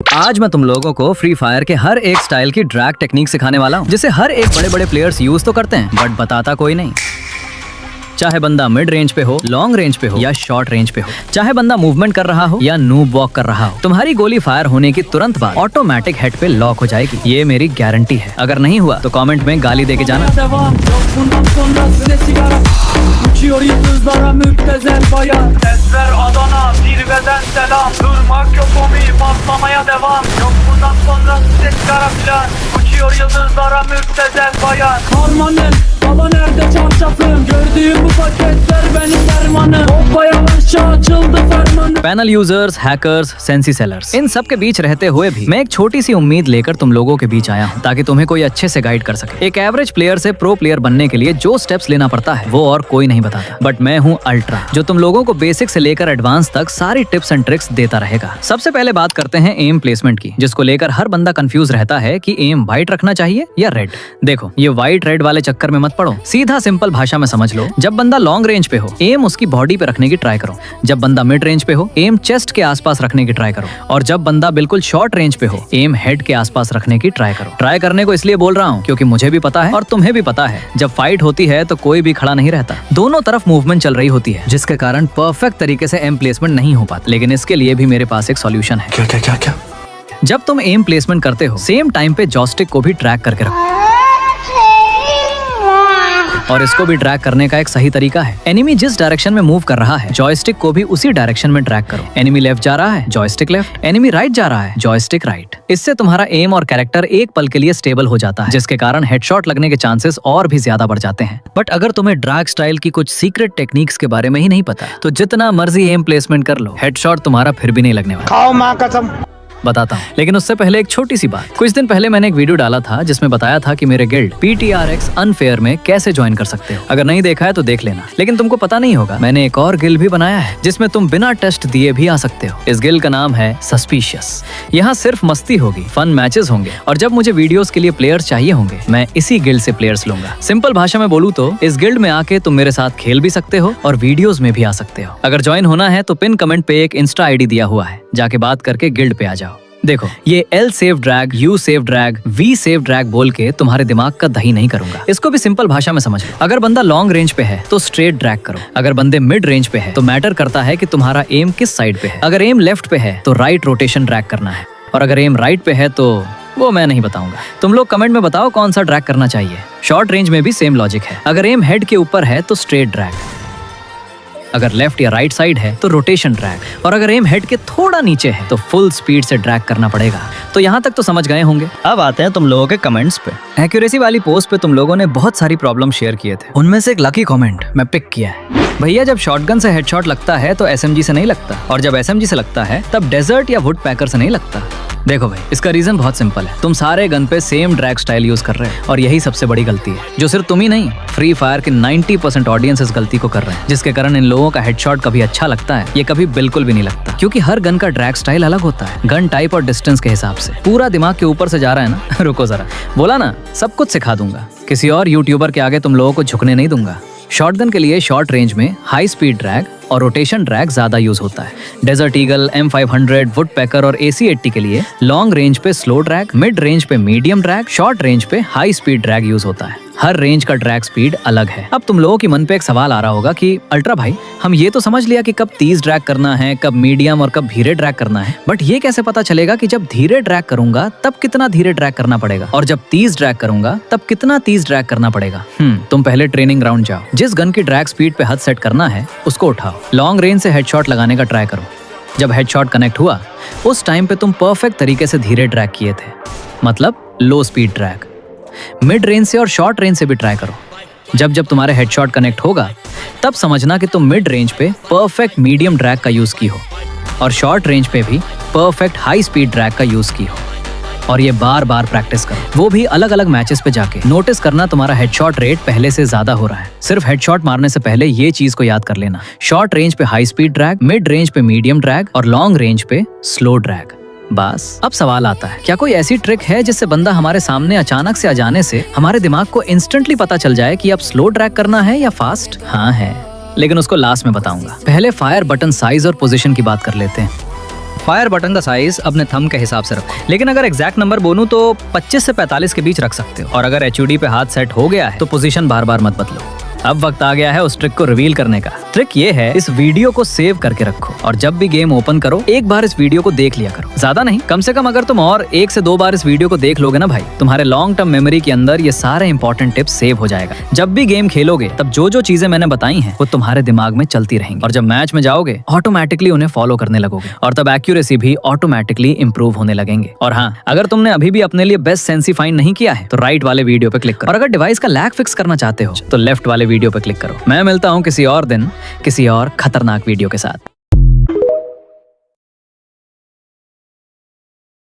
आज मैं तुम लोगों को फ्री फायर के हर एक स्टाइल की ड्रैग टेक्निक सिखाने वाला हूँ, जिसे हर एक बड़े बड़े प्लेयर्स यूज तो करते हैं बट बताता कोई नहीं। चाहे बंदा मिड रेंज पे हो, लॉन्ग रेंज पे हो या शॉर्ट रेंज पे हो, चाहे बंदा मूवमेंट कर रहा हो या नूब वॉक कर रहा हो, तुम्हारी गोली फायर होने की तुरंत बाद ऑटोमेटिक हेड पे लॉक हो जाएगी। ये मेरी गारंटी है। अगर नहीं हुआ तो कमेंट में गाली देके जाना। Uçuyor yıldızlara müptezel bayan. Sesler Adana, zirveden selam. Durmak yok omi, patlamaya devam. Yok bundan sonra ses kara plan. Uçuyor yıldızlara müptezel bayan. Harmanım, baba nerede çarşafım? Gördüğüm bu paketler benim dermanım. Hoppa yavaşça açıldı fermanım. Panel users, hackers, सेंसी sellers, इन सब के बीच रहते हुए भी मैं एक छोटी सी उम्मीद लेकर तुम लोगों के बीच आया हूँ, ताकि तुम्हें कोई अच्छे से गाइड कर सके। एक एवरेज प्लेयर से प्रो प्लेयर बनने के लिए जो स्टेप्स लेना पड़ता है वो और कोई नहीं बताता, बट मैं हूँ अल्ट्रा, जो तुम लोगों को बेसिक से लेकर एडवांस तक सारी टिप्स एंड ट्रिक्स देता रहेगा। सबसे पहले बात करते हैं एम प्लेसमेंट की, जिसको लेकर हर बंदा कंफ्यूज रहता है कि एम व्हाइट रखना चाहिए या रेड। देखो, ये व्हाइट रेड वाले चक्कर में मत पड़ो, सीधा सिंपल भाषा में समझ लो। जब बंदा लॉन्ग रेंज पे हो, एम उसकी बॉडी पे रखने की ट्राई करो। जब बंदा मिड रेंज पे हो, एम चेस्ट के आसपास रखने की ट्राई करो। और जब बंदा बिल्कुल शॉर्ट रेंज पे हो, एम हेड के आसपास रखने की ट्राई करो। ट्राई करने को इसलिए बोल रहा हूँ क्योंकि मुझे भी पता है और तुम्हें भी पता है, जब फाइट होती है तो कोई भी खड़ा नहीं रहता, दोनों तरफ मूवमेंट चल रही होती है, जिसके कारण परफेक्ट तरीके से एम प्लेसमेंट नहीं हो पाता। लेकिन इसके लिए भी मेरे पास एक सॉल्यूशन है। क्या? जब तुम एम प्लेसमेंट करते हो, सेम टाइम पे जॉयस्टिक को भी ट्रैक करके रखो, और इसको भी ट्रैक करने का एक सही तरीका है। एनिमी जिस डायरेक्शन में मूव कर रहा है, जॉयस्टिक को भी उसी डायरेक्शन में ट्रैक करो। एनिमी लेफ्ट जा रहा है, जॉयस्टिक लेफ्ट। एनिमी राइट जा रहा है, जॉयस्टिक राइट। इससे तुम्हारा एम और कैरेक्टर एक पल के लिए स्टेबल हो जाता है, जिसके कारण हेडशॉट लगने के चांसेस और भी ज्यादा बढ़ जाते हैं। बट अगर तुम्हें ड्रैग स्टाइल की कुछ सीक्रेट टेक्निक्स के बारे में ही नहीं पता, तो जितना मर्जी एम प्लेसमेंट कर लो, हेडशॉट तुम्हारा फिर भी नहीं लगने वाला। खाओ माँ कसम। बताता हूँ, लेकिन उससे पहले एक छोटी सी बात। कुछ दिन पहले मैंने एक वीडियो डाला था जिसमें बताया था कि मेरे गिल्ड PTRX अनफेयर में कैसे ज्वाइन कर सकते हो। अगर नहीं देखा है तो देख लेना। लेकिन तुमको पता नहीं होगा, मैंने एक और गिल्ड भी बनाया है जिसमें तुम बिना टेस्ट दिए भी आ सकते हो। इस गिल्ड का नाम है सस्पिशियस। यहाँ सिर्फ मस्ती होगी, फन मैचेस होंगे, और जब मुझे वीडियोस के लिए प्लेयर्स चाहिए होंगे, मैं इसी गिल्ड से प्लेयर्स लूंगा। सिंपल भाषा में बोलूँ तो इस गिल्ड में आके तुम मेरे साथ खेल भी सकते हो और वीडियोस में भी आ सकते हो। अगर ज्वाइन होना है तो पिन कमेंट पे एक इंस्टा ID दिया हुआ है, जाके बात करके गिल्ड पे आ जाओ। देखो, ये L save drag, U save drag, V save drag बोल के तुम्हारे दिमाग का दही नहीं करूंगा। इसको भी सिंपल भाषा में समझ लो। अगर बंदा लॉन्ग रेंज पे है तो स्ट्रेट ड्रैग करो। अगर बंदे मिड रेंज पे है तो मैटर करता है कि तुम्हारा एम किस साइड पे है। अगर एम लेफ्ट पे है तो राइट रोटेशन ड्रैग करना है, और अगर एम राइट पे है तो वो मैं नहीं बताऊंगा। तुम लोग कमेंट में बताओ कौन सा ड्रैग करना चाहिए। शॉर्ट रेंज में भी सेम लॉजिक है। अगर एम हेड के ऊपर है तो स्ट्रेट ड्रैग, अगर लेफ्ट या राइट साइड है तो रोटेशन ड्रैग, और अगर एम हेड के थोड़ा नीचे है तो फुल स्पीड से ड्रैग करना पड़ेगा। तो यहाँ तक तो समझ गए होंगे। अब आते हैं तुम लोगों के कमेंट्स पे। एक्यूरेसी वाली पोस्ट पे तुम लोगों ने बहुत सारी प्रॉब्लम शेयर किए थे, उनमें से एक लकी कमेंट मैं पिक किया है। भैया, जब शॉटगन से हेडशॉट लगता है तो SMG से नहीं लगता, और जब SMG से लगता है तब डेजर्ट या वुड पैकर से नहीं लगता। देखो भाई, इसका रीजन बहुत सिंपल है। तुम सारे गन पे सेम ड्रैग स्टाइल यूज कर रहे हो, और यही सबसे बड़ी गलती है, जो सिर्फ तुम ही नहीं, फ्री फायर के 90% ऑडियंस इस गलती को कर रहे हैं, जिसके कारण इन लोगों का हेडशॉट कभी अच्छा लगता है, ये कभी बिल्कुल भी नहीं लगता। क्योंकि हर गन का ड्रैग स्टाइल अलग होता है, गन टाइप और डिस्टेंस के हिसाब से। पूरा दिमाग के ऊपर से जा रहा है ना? रुको जरा, बोला ना सब कुछ सिखा दूंगा। किसी और यूट्यूबर के आगे तुम लोगों को झुकने नहीं दूंगा। शॉटगन के लिए शॉर्ट रेंज में हाई स्पीड ड्रैग और रोटेशन ड्रैग ज्यादा यूज होता है। डेजर्ट ईगल, M500, वुड पैकर और AC80 के लिए लॉन्ग रेंज पे स्लो ड्रैग, मिड रेंज पे मीडियम ड्रैग, शॉर्ट रेंज पे हाई स्पीड ड्रैग यूज होता है। हर रेंज का ड्रैग स्पीड अलग है। अब तुम लोगों के मन पे एक सवाल आ रहा होगा कि अल्ट्रा भाई, हम ये तो समझ लिया कि कब तेज ड्रैग करना है, कब मीडियम और कब धीरे ड्रैग करना है, बट ये कैसे पता चलेगा कि जब धीरे ड्रैग करूंगा तब कितना धीरे ड्रैग करना पड़ेगा, और जब तेज ड्रैग करूंगा तब कितना तेज ड्रैग करना पड़ेगा? तुम पहले ट्रेनिंग ग्राउंड जाओ, जिस गन की ड्रैग स्पीड पे हद सेट करना है उसको उठाओ, लॉन्ग रेंज से हेडशॉट लगाने का ट्राई करो। जब हेडशॉट कनेक्ट हुआ उस टाइम पे तुम परफेक्ट तरीके से धीरे ड्रैग किए थे, मतलब लो स्पीड ड्रैग। मिड रेंज से और शॉर्ट रेंज से भी ट्राई करो। जब तुम्हारे हेडशॉट कनेक्ट होगा तब समझना कि तुम मिड रेंज पे परफेक्ट मीडियम ड्रैग का यूज की हो, और शॉर्ट रेंज पे भी परफेक्ट हाई स्पीड ड्रैग का यूज की हो। और ये बार बार प्रैक्टिस करो, वो भी अलग अलग मैचेस पे जाके। नोटिस करना तुम्हारा हेडशॉट रेट पहले से ज्यादा हो रहा है। सिर्फ हेडशॉट मारने से पहले ये चीज को याद कर लेना, शॉर्ट रेंज पे high speed drag, mid range पे मीडियम ड्रैग और लॉन्ग रेंज पे स्लो ड्रैग। बस। अब सवाल आता है, क्या कोई ऐसी ट्रिक है जिससे बंदा हमारे सामने अचानक से आ जाने से हमारे दिमाग को इंस्टेंटली पता चल जाए कि अब स्लो ड्रैग करना है या फास्ट? हाँ है, लेकिन उसको लास्ट में बताऊंगा। पहले फायर बटन साइज और पोजीशन की बात कर लेते हैं। फायर बटन का साइज अपने थंब के हिसाब से रखो, लेकिन अगर एग्जैक्ट नंबर बोलूं तो 25 से 45 के बीच रख सकते हो। और अगर HUD पे हाथ सेट हो गया है तो पोजीशन बार बार मत बदलो। अब वक्त आ गया है उस ट्रिक को रिवील करने का। ट्रिक ये है, इस वीडियो को सेव करके रखो और जब भी गेम ओपन करो एक बार इस वीडियो को देख लिया करो। ज्यादा नहीं, कम से कम अगर तुम और 1 से 2 बार इस वीडियो को देख लोगे ना भाई, तुम्हारे लॉन्ग टर्म मेमोरी के अंदर ये सारे इंपॉर्टेंट टिप्स सेव हो जाएगा। जब भी गेम खेलोगे तब जो जो चीजें मैंने बताई हैं वो तुम्हारे दिमाग में चलती रहेंगी और जब मैच में जाओगे ऑटोमेटिकली उन्हें फॉलो करने लगोगे और तब एक्यूरेसी भी ऑटोमेटिकली इंप्रूव होने लगेंगे। और हाँ, अगर तुमने अभी भी अपने लिए बेस्ट सेंसी फाइंड नहीं किया है तो राइट वाले वीडियो पे क्लिक करो और अगर डिवाइस का लैग फिक्स करना चाहते हो तो लेफ्ट वाले वीडियो पे क्लिक करो। मैं मिलता हूँ किसी और दिन किसी और खतरनाक वीडियो के साथ।